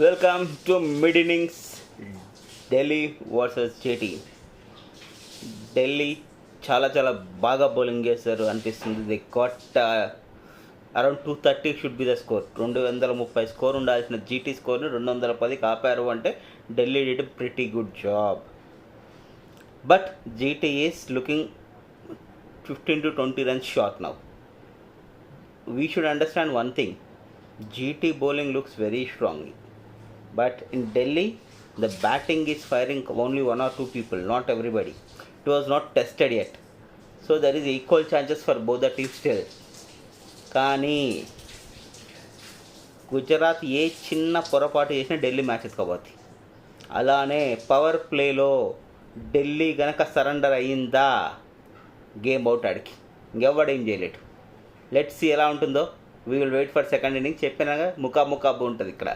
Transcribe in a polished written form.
Welcome to mid innings Delhi versus JT. Delhi చాలా బాగా bowling చేస్తారు అనిపిస్తుంది. The got around 230 should be the score. 230 score ఉండాల్సిన జీటీ స్కోర్ని 210కి ఆపారు అంటే Delhi did pretty good job. But GT is looking 15 to 20 runs short now. We should understand one thing. GT bowling looks very strongly. But in Delhi, the batting is firing only one or two people, not everybody. It was not tested yet. So there is equal chances for both the teams still. కానీ గుజరాత్ ఏ చిన్న పొరపాటు చేసినా Delhi matches కాబోతుంది. అలానే power ప్లేలో ఢిల్లీ గనక surrender అయ్యిందా game out ఆడికి ఇంకెవ్వడేం చేయలేడు. లెట్స్ సీ ఎలా ఉంటుందో. We will wait for second inning. చెప్పినాగా ముఖాముఖాబు ఉంటుంది ఇక్కడ.